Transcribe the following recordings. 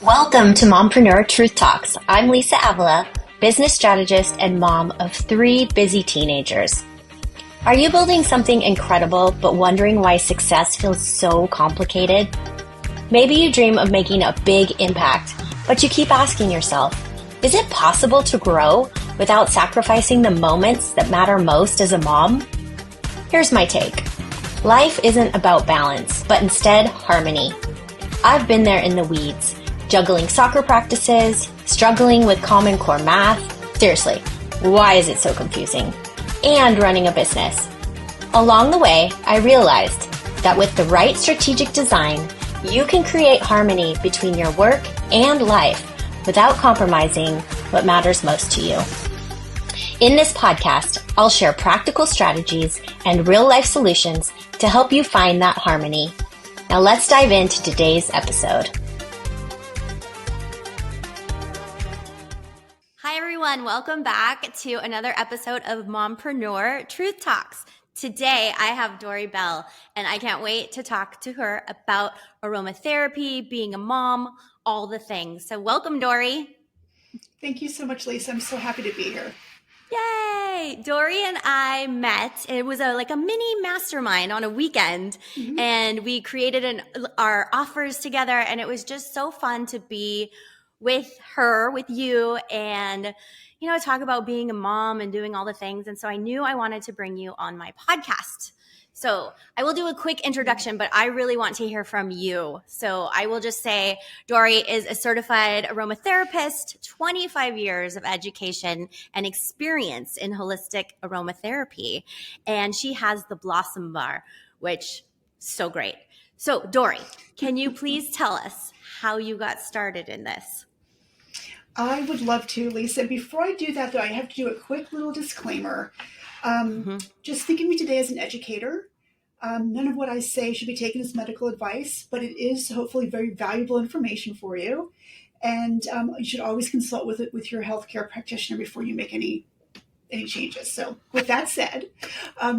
Welcome to Mompreneur Truth Talks. I'm Lisa Avila, business strategist and mom of 3 busy teenagers. Are you building something incredible but wondering why success feels so complicated? Maybe you dream of making a big impact, but you keep asking yourself, is it possible to grow without sacrificing the moments that matter most as a mom? Here's my take. Life isn't about balance, but instead harmony. I've been there in the weeds, juggling soccer practices, struggling with Common Core math. Seriously, why is it so confusing? And running a business. Along the way, I realized that with the right strategic design, you can create harmony between your work and life without compromising what matters most to you. In this podcast, I'll share practical strategies and real-life solutions to help you find that harmony. Now let's dive into today's episode. Hi everyone, welcome back to another episode of Mompreneur Truth Talks. Today I have Dori Bell and I can't wait to talk to her about aromatherapy, being a mom, all the things. So welcome, Dori. Thank you so much, Lisa. I'm so happy to be here. Yay! Dori and I met. It was like a mini mastermind on a weekend, and we created our offers together, and it was just so fun to be with her, with you, and talk about being a mom and doing all the things. And so I knew I wanted to bring you on my podcast. So I will do a quick introduction, but I really want to hear from you. So I will just say Dori is a certified aromatherapist, 25 years of education and experience in holistic aromatherapy. And she has the Blossom Bar, which is so great. So Dori, can you please tell us how you got started in this? I would love to, Lisa. Before I do that, though, I have to do a quick little disclaimer. Just think of me today as an educator. None of what I say should be taken as medical advice, but it is hopefully very valuable information for you. And you should always consult with your healthcare practitioner before you make any changes. So with that said,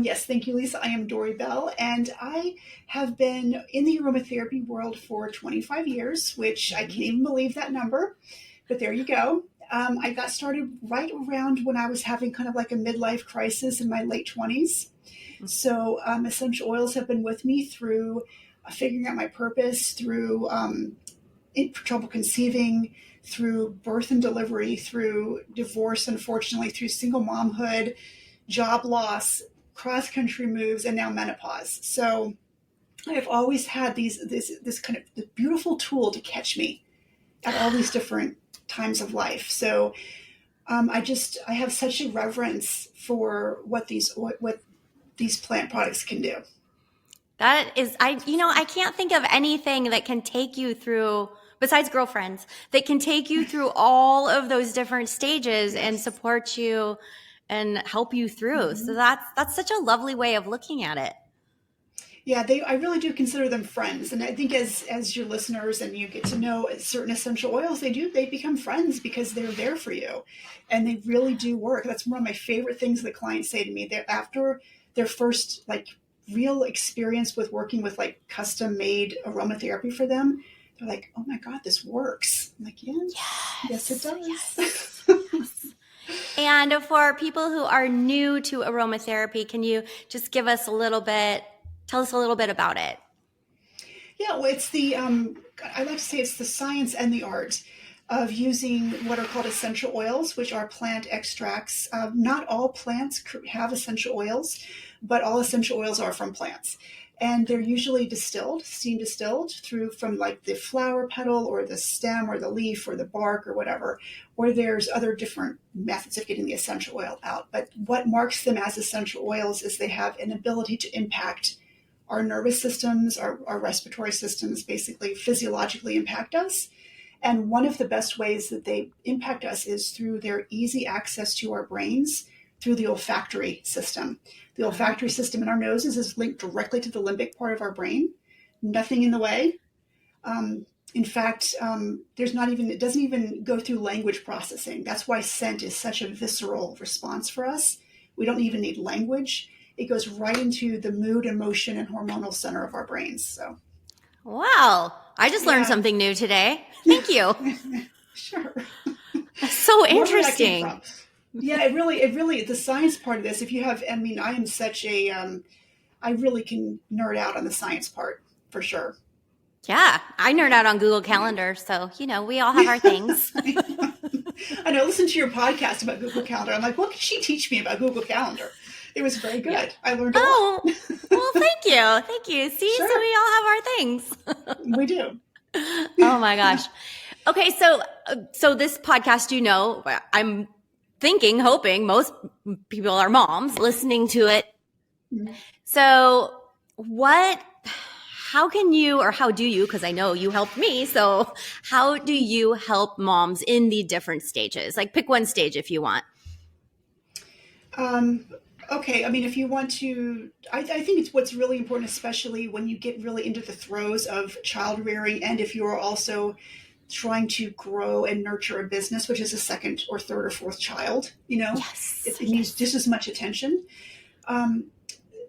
yes, thank you, Lisa. I am Dori Bell, and I have been in the aromatherapy world for 25 years, which I can't even believe that number, but there you go. I got started right around when I was having kind of like a midlife crisis in my late 20s. So essential oils have been with me through figuring out my purpose, through trouble conceiving, through birth and delivery, through divorce, unfortunately, through single momhood, job loss, cross-country moves, and now menopause. So I've always had this kind of the beautiful tool to catch me at all these different times of life. So I have such a reverence for what these plant products can do. That is, I can't think of anything that can take you through, besides girlfriends, that can take you through all of those different stages and support you and help you through. So that's such a lovely way of looking at it. Yeah, I really do consider them friends. And I think as your listeners and you get to know certain essential oils, they become friends because they're there for you and they really do work. That's one of my favorite things that clients say to me. They're after their first real experience with working with custom made aromatherapy for them. They're like, oh my God, this works. I'm like, yes, it does. Yes. And for people who are new to aromatherapy, can you just tell us a little bit about it? Yeah, well, it's I like to say it's the science and the art of using what are called essential oils, which are plant extracts. Not all plants have essential oils, but all essential oils are from plants. And they're usually steam distilled from the flower petal or the stem or the leaf or the bark or whatever, or there's other different methods of getting the essential oil out. But what marks them as essential oils is they have an ability to impact our nervous systems, our respiratory systems, basically physiologically impact us. And one of the best ways that they impact us is through their easy access to our brains through the olfactory system. The olfactory system in our noses is linked directly to the limbic part of our brain. Nothing in the way. In fact, it doesn't even go through language processing. That's why scent is such a visceral response for us. We don't even need language. It goes right into the mood, emotion, and hormonal center of our brains. So, wow. I just learned Yeah. something new today. Thank you. Sure. So More where that came interesting. from. Yeah, it really, the science part of this, if you have, I mean, I am such a, I really can nerd out on the science part for sure. Yeah, I nerd Yeah. out on Google Calendar, so we all have our things. I know, listen to your podcast about Google Calendar. I'm like, what could she teach me about Google Calendar? It was very Yeah. good. I learned a lot. Oh, well, thank you. Thank you. See, so Sure, we all have our things. we do. Oh my gosh. Okay, so this podcast, I'm thinking, hoping most people are moms listening to it. So how can you, or how do you, because I know you helped me, so how do you help moms in the different stages? Like pick one stage if you want. Um, okay, I mean, if you want to, I think it's what's really important, especially when you get really into the throes of child rearing, and if you are also trying to grow and nurture a business, which is a second or third or fourth child, Yes. it needs just as much attention. Um,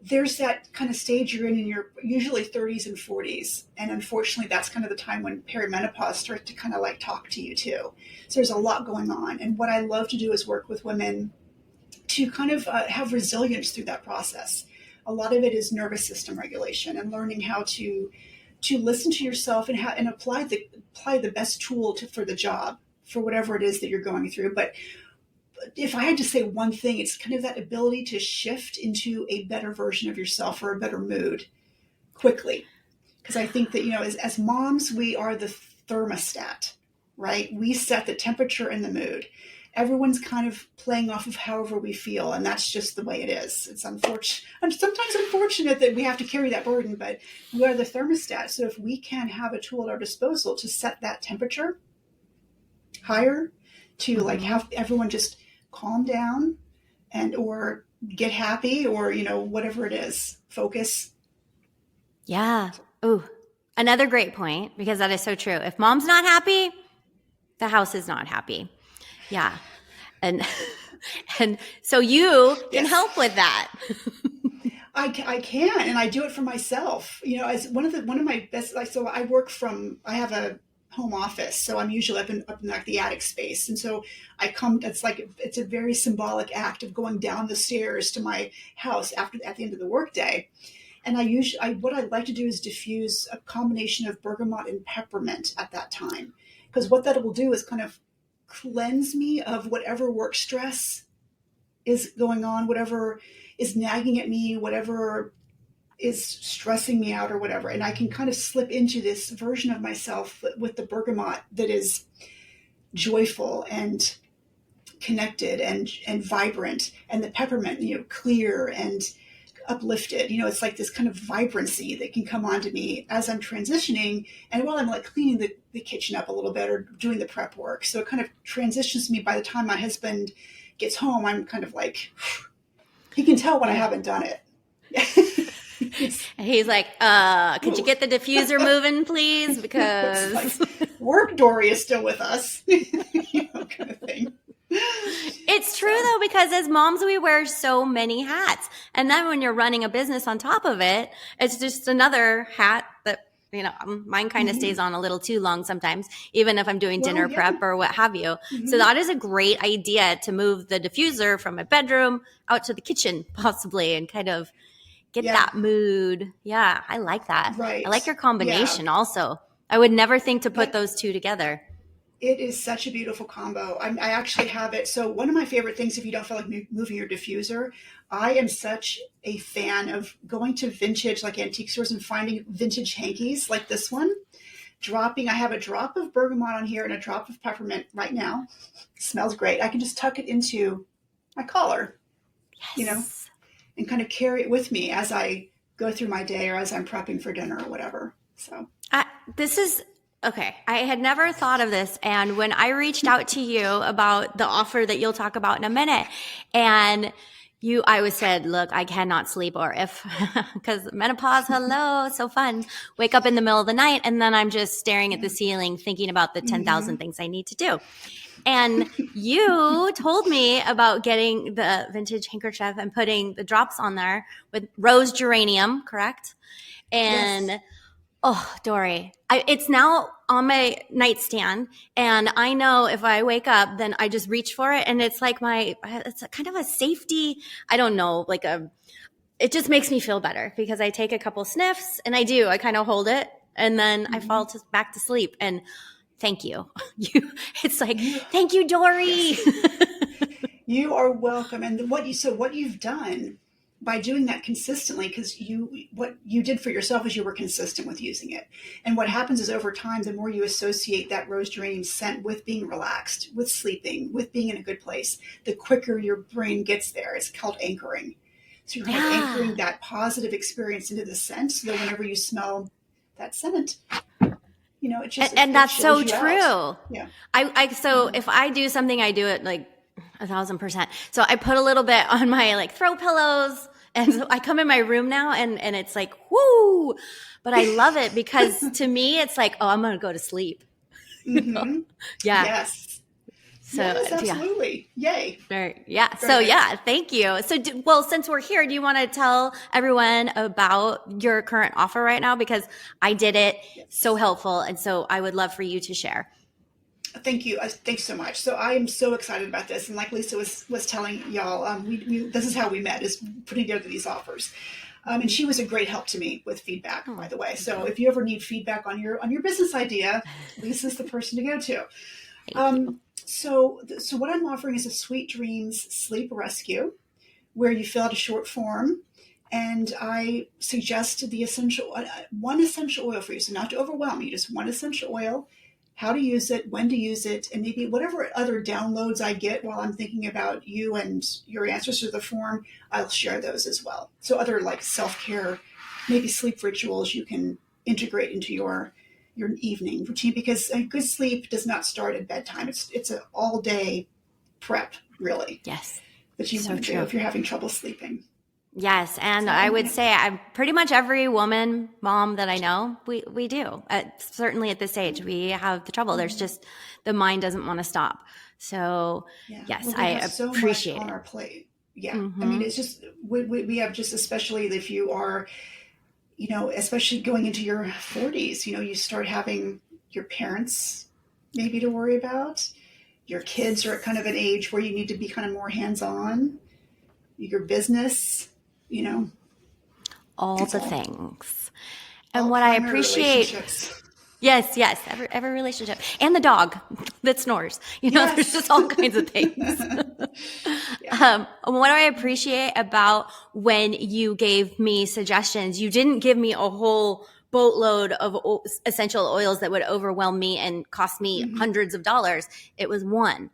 there's that kind of stage you're in your usually 30s and 40s. And unfortunately, that's kind of the time when perimenopause starts to kind of like talk to you too. So there's a lot going on. And what I love to do is work with women to kind of have resilience through that process. A lot of it is nervous system regulation and learning how to listen to yourself and apply the best tool for the job for whatever it is that you're going through. But if I had to say one thing, it's kind of that ability to shift into a better version of yourself or a better mood quickly. Because I think that, as moms, we are the thermostat, right? We set the temperature and the mood. Everyone's kind of playing off of however we feel, and that's just the way it is. It's unfortunate. I'm sometimes unfortunate that we have to carry that burden, but we are the thermostat. So if we can have a tool at our disposal to set that temperature higher, to like have everyone just calm down and or get happy or whatever it is, focus. Yeah. Ooh, another great point, because that is so true. If mom's not happy, the house is not happy. Yeah. And and so you can Yes. help with that. I can, and I do it for myself. As one of my best. Like, so I have a home office, so I'm usually up in like the attic space, and so I come. It's a very symbolic act of going down the stairs to my house at the end of the workday. And what I like to do is diffuse a combination of bergamot and peppermint at that time, because what that will do is kind of cleanse me of whatever work stress is going on, whatever is nagging at me, whatever is stressing me out or whatever. And I can kind of slip into this version of myself with the bergamot that is joyful and connected and vibrant, and the peppermint, clear and uplifted. It's like this kind of vibrancy that can come onto me as I'm transitioning and while I'm like cleaning the kitchen up a little bit or doing the prep work. So it kind of transitions me. By the time my husband gets home, I'm kind of like, he can tell when I haven't done it. And he's like, could you get the diffuser moving, please? Because like, work, Dori is still with us. Kind of thing. It's true though, because as moms, we wear so many hats. And then when you're running a business on top of it, it's just another hat that, mine kind of stays on a little too long sometimes, even if I'm doing dinner prep or what have you. So that is a great idea to move the diffuser from my bedroom out to the kitchen possibly and kind of get that mood. Yeah, I like that. Right. I like your combination also. I would never think to put But those two together. it is such a beautiful combo. I actually have it. So one of my favorite things, if you don't feel like moving your diffuser, I am such a fan of going to vintage, like antique stores, and finding vintage hankies like this one. I have a drop of bergamot on here and a drop of peppermint right now. It smells great. I can just tuck it into my collar, Yes. and kind of carry it with me as I go through my day or as I'm prepping for dinner or whatever. So this is okay. I had never thought of this. And when I reached out to you about the offer that you'll talk about in a minute, and I always said, look, I cannot sleep, or because menopause, hello, so fun. Wake up in the middle of the night, and then I'm just staring at the ceiling thinking about the 10,000 things I need to do. And you told me about getting the vintage handkerchief and putting the drops on there with rose geranium, correct? And yes. Oh, Dori, it's now on my nightstand, and I know if I wake up, then I just reach for it, and it's like it's a kind of a safety. I don't know, it just makes me feel better because I take a couple sniffs, and I kind of hold it, and then I fall back to sleep. And thank you, It's like thank you, Dori. Yes. You are welcome. And what you've done by doing that consistently, because what you did for yourself is you were consistent with using it. And what happens is over time, the more you associate that rose geranium scent with being relaxed, with sleeping, with being in a good place, the quicker your brain gets there. It's called anchoring. So you're kind of anchoring that positive experience into the scent, so that whenever you smell that scent, it just and that's so true. Out. Yeah. If I do something, I do it like 1,000%. So I put a little bit on my like throw pillows, and so I come in my room now, and it's like whoo. But I love it because to me, it's like, oh, I'm gonna go to sleep. Mm-hmm. Yeah. Yes. So yes, absolutely. Yeah. Yay. Yeah. Very so nice. Yeah, thank you. So since we're here, do you want to tell everyone about your current offer right now? Because I did it. Yes. So helpful. And so I would love for you to share. Thank you. Thanks so much. So I am so excited about this. And like Lisa was telling y'all, this is how we met, is putting together these offers. And she was a great help to me with feedback, by the way. So if you ever need feedback on your business idea, Lisa's the person to go to. So what I'm offering is a Sweet Dreams Sleep Rescue, where you fill out a short form, and I suggest one essential oil for you. So not to overwhelm you, just one essential oil, how to use it, when to use it, and maybe whatever other downloads I get while I'm thinking about you and your answers to the form, I'll share those as well. So other like self-care, maybe sleep rituals you can integrate into your evening routine, because a good sleep does not start at bedtime. It's an all day prep, really. Yes. That you want to do if you're having trouble sleeping. Yes. And I would say I'm pretty much every woman, mom that I know, we do. Certainly at this age, we have the trouble. There's just, the mind doesn't want to stop. So yes, I appreciate so much on it. our plate. Yeah. I mean, it's just, we have just, especially if you are, especially going into your 40s, you start having your parents maybe to worry about. Your kids are at kind of an age where you need to be kind of more hands-on. Your business, all the things. And what I appreciate, yes, every relationship, and the dog that snores. There's just all kinds of things. What I appreciate about when you gave me suggestions, you didn't give me a whole boatload of essential oils that would overwhelm me and cost me hundreds of dollars. It was one.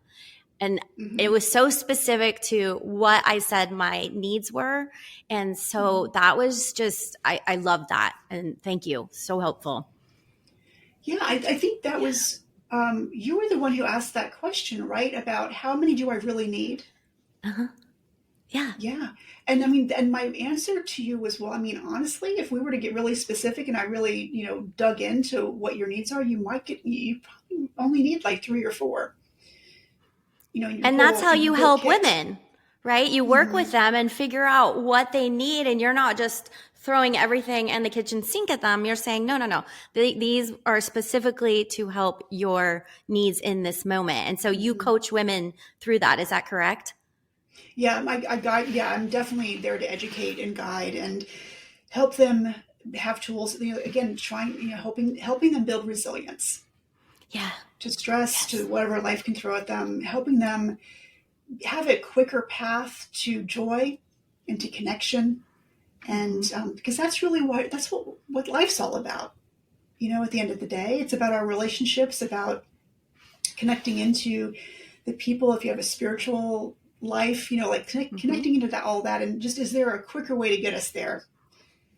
And it was so specific to what I said my needs were. And so that was just, I love that. And thank you. So helpful. Yeah, I think that was, you were the one who asked that question, right? About how many do I really need? Uh-huh. Yeah. Yeah. And I mean, and my answer to you was, well, I mean, honestly, if we were to get really specific and I really, dug into what your needs are, you probably only need like 3 or 4. And that's how you help women, right? You work with them and figure out what they need, and you're not just throwing everything in the kitchen sink at them. You're saying, no. These are specifically to help your needs in this moment. And so you coach women through that. Is that correct? Yeah, I guide. Yeah, I'm definitely there to educate and guide and help them have tools. Again, helping them build resilience. Yeah. To stress, to whatever life can throw at them, helping them have a quicker path to joy and to connection. And because that's really what life's all about. At the end of the day, it's about our relationships, about connecting into the people. If you have a spiritual life, connecting into all that. And just, is there a quicker way to get us there?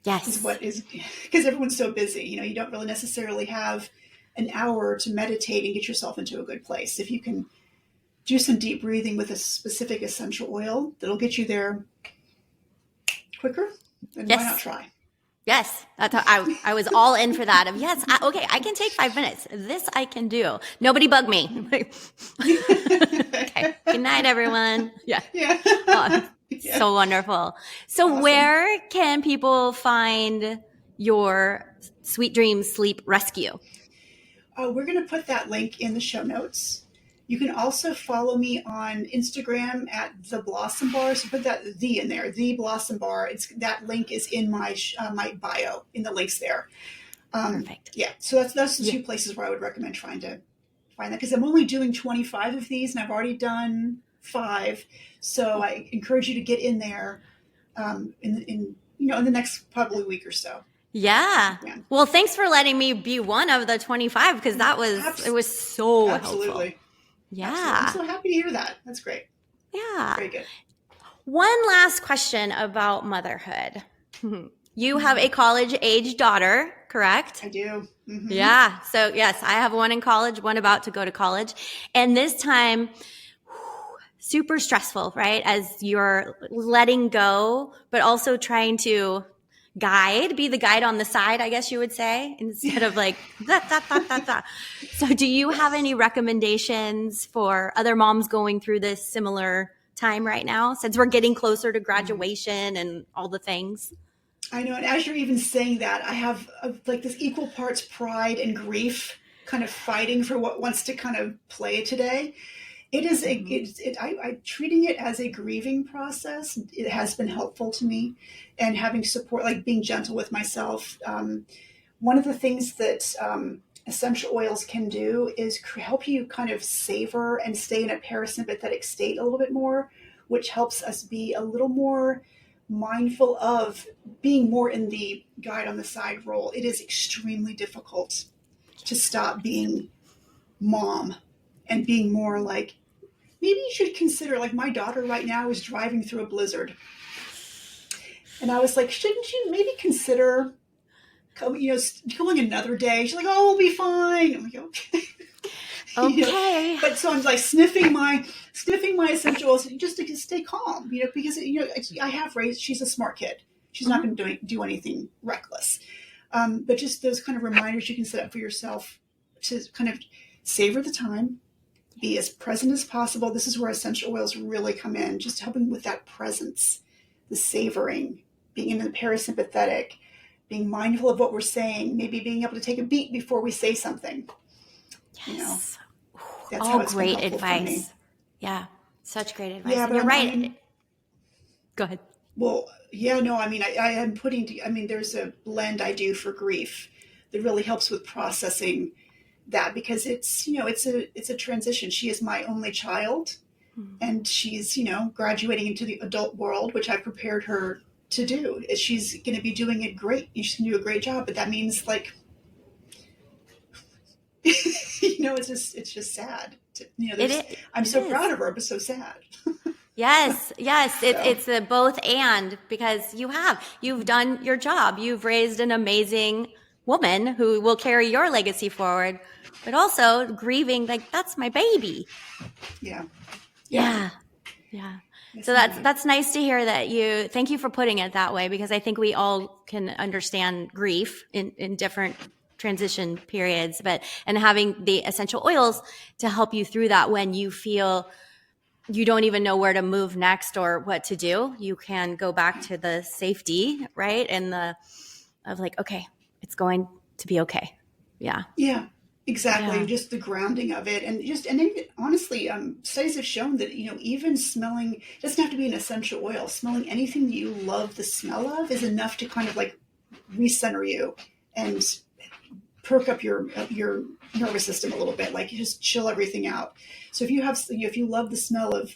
Yes. Because everyone's so busy. You don't really necessarily have an hour to meditate and get yourself into a good place. If you can do some deep breathing with a specific essential oil that'll get you there quicker, then why not try? Yes. I was all in for that. Okay, I can take 5 minutes. This I can do. Nobody bug me. Okay. Good night, everyone. Yeah. Oh, so wonderful. So awesome. Where can people find your Sweet Dreams Sleep Rescue? We're going to put that link in the show notes. You can also follow me on Instagram at The Blossom Bar. So put that "the" in there, The Blossom Bar. That link is in my bio, in the links there. Perfect. Yeah, so that's the two places where I would recommend trying to find that, because I'm only doing 25 of these, and I've already done 5. So I encourage you to get in there in the next probably week or so. Yeah. Yeah. Well, thanks for letting me be one of the 25, because it was so Absolutely. helpful. Yeah. Absolutely. I'm so happy to hear that. That's great. Yeah. Very good. One last question about motherhood. You have a college-age daughter, correct? I do. Mm-hmm. Yeah. So yes, I have one in college, one about to go to college. And this time, super stressful, right? As you're letting go, but also trying to be the guide on the side, I guess you would say, instead of like, da. So do you have any recommendations for other moms going through this similar time right now, since we're getting closer to graduation and all the things? I know, and as you're even saying that, I have like this equal parts pride and grief kind of fighting for what wants to kind of play today. It is I'm treating it as a grieving process. It has been helpful to me, and having support, like being gentle with myself. One of the things that essential oils can do is help you kind of savor and stay in a parasympathetic state a little bit more, which helps us be a little more mindful of being more in the guide on the side role. It is extremely difficult to stop being mom and being more like, maybe you should consider, like my daughter right now is driving through a blizzard. And I was like, shouldn't you maybe consider going another day? She's like, oh, we'll be fine. I'm like, okay. Okay. But so I'm like sniffing my essential oils just to stay calm, because I have raised. She's a smart kid. She's not going to do anything reckless. But just those kind of reminders you can set up for yourself to kind of savor the time, be as present as possible. This is where essential oils really come in, just helping with that presence, the savoring, being in the parasympathetic, being mindful of what we're saying, maybe being able to take a beat before we say something. Yes. That's all how it's great been helpful for me. advice. Yeah, such great advice. Yeah, and but you're right. Go ahead. Well, yeah, no, I am there's a blend I do for grief that really helps with processing that, because it's a transition. She is my only child, and she's, graduating into the adult world, which I prepared her to do. She's going to be doing it great. She's going to do a great job, but that means like, it's just sad. I'm so proud of her, but so sad. Yes. It's a both and, because you've done your job. You've raised an amazing woman who will carry your legacy forward, but also grieving, like, that's my baby. Yeah. So that's nice to hear that thank you for putting it that way, because I think we all can understand grief in different transition periods, and having the essential oils to help you through that when you feel you don't even know where to move next or what to do. You can go back to the safety, right? And of like, okay, it's going to be okay. Yeah. Yeah, exactly. Yeah. Just the grounding of it. And then honestly, studies have shown that, even smelling, it doesn't have to be an essential oil. Smelling anything that you love the smell of is enough to kind of like recenter you and perk up your nervous system a little bit. Like, you just chill everything out. So if you love the smell of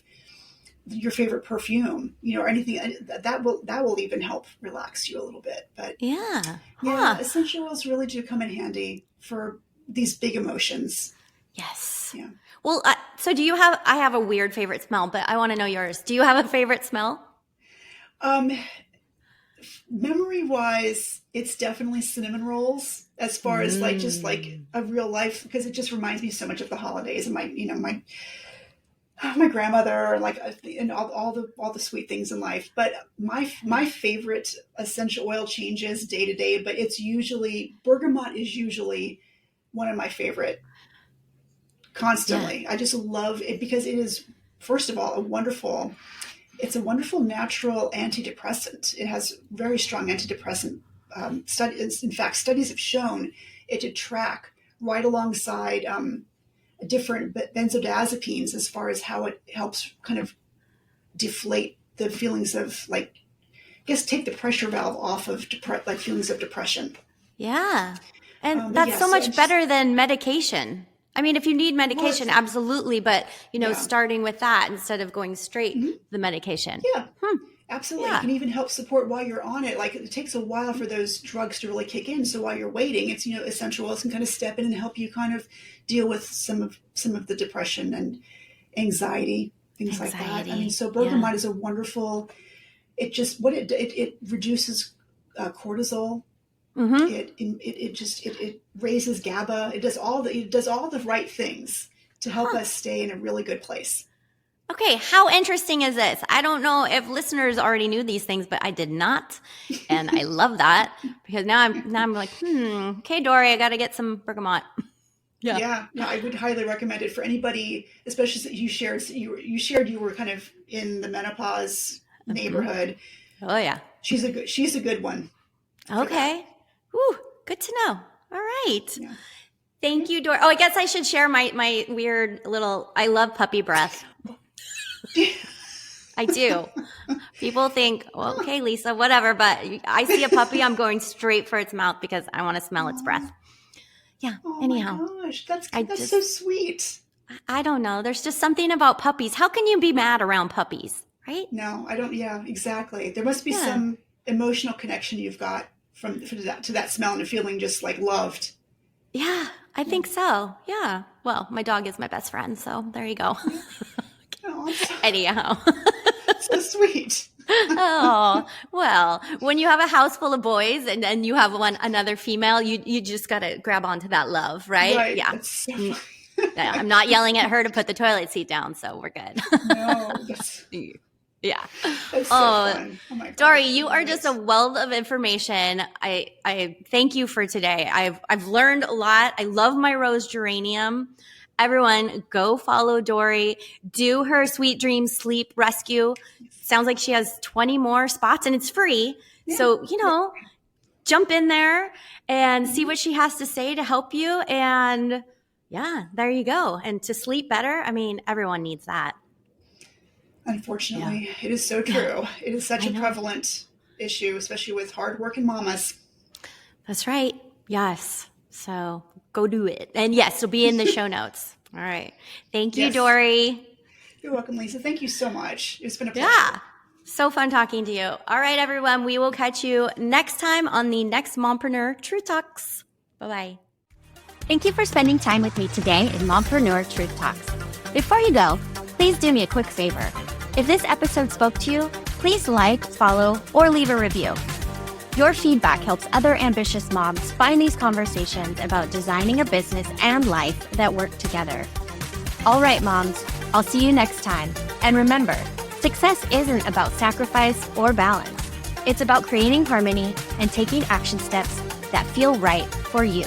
your favorite perfume, or anything, that will even help relax you a little bit. But essential oils really do come in handy for these big emotions. Yes. Yeah. Well, so I have a weird favorite smell, but I want to know yours. Do you have a favorite smell? Memory wise, it's definitely cinnamon rolls, as far as like just like a real life, because it just reminds me so much of the holidays and my grandmother, like, and all the sweet things in life. But my favorite essential oil changes day to day, but it's usually bergamot is usually one of my favorite constantly. Yeah. I just love it because it is, first of all, it's a wonderful natural antidepressant. It has very strong antidepressant in fact, studies have shown it to track right alongside different benzodiazepines as far as how it helps kind of deflate the feelings of like, I guess, take the pressure valve off of like feelings of depression. Yeah. And that's yeah, so much better than medication. I mean, if you need medication, absolutely. But, starting with that instead of going straight the medication. Yeah, absolutely. Yeah. It can even help support while you're on it. Like it takes a while for those drugs to really kick in. So while you're waiting, it's, essential oils can kind of step in and help you kind of deal with some of the depression and anxiety, things like that. I mean, so bergamot is a wonderful, it reduces cortisol. It raises GABA. It does all the right things to help us stay in a really good place. Okay, how interesting is this? I don't know if listeners already knew these things, but I did not, and I love that because now I'm like, okay, Dori, I got to get some bergamot. Yeah, I would highly recommend it for anybody, especially since you shared you were kind of in the menopause neighborhood. Oh yeah, she's a good one. Okay, whew, good to know. All right. Yeah. Thank you, Dori. Oh, I guess I should share my weird little, I love puppy breath. I do. People think, well, okay, Lisa, whatever, but I see a puppy, I'm going straight for its mouth because I want to smell its breath. Yeah. Anyhow. My gosh, that's so sweet. I don't know. There's just something about puppies. How can you be mad around puppies, right? No, I don't. Yeah, exactly. There must be some emotional connection you've got to that smell and feeling just like loved. Yeah, I think so. Yeah. Well, my dog is my best friend, so there you go. Anyhow. So sweet. Oh, well, when you have a house full of boys and then you have another female, you just got to grab onto that love, right? Right. Yeah. I'm not yelling at her to put the toilet seat down, so we're good. No. Yeah. That's so fun. Oh my gosh. Dori, you are just a wealth of information. I thank you for today. I've learned a lot. I love my rose geranium. Everyone, go follow Dori. Do her Sweet Dreams Sleep Rescue. Sounds like she has 20 more spots and it's free. Yeah. So, jump in there and see what she has to say to help you. And yeah, there you go. And to sleep better, I mean, everyone needs that. Unfortunately, it is so true. It is such a prevalent issue, especially with hardworking mamas. That's right. Yes. So go do it. And yes, it'll be in the show notes. All right. Thank you, Dori. You're welcome, Lisa. Thank you so much. It's been a pleasure. Yeah. So fun talking to you. All right, everyone. We will catch you next time on the next Mompreneur Truth Talks. Bye-bye. Thank you for spending time with me today in Mompreneur Truth Talks. Before you go, please do me a quick favor. If this episode spoke to you, please like, follow, or leave a review. Your feedback helps other ambitious moms find these conversations about designing a business and life that work together. All right, moms, I'll see you next time. And remember, success isn't about sacrifice or balance. It's about creating harmony and taking action steps that feel right for you.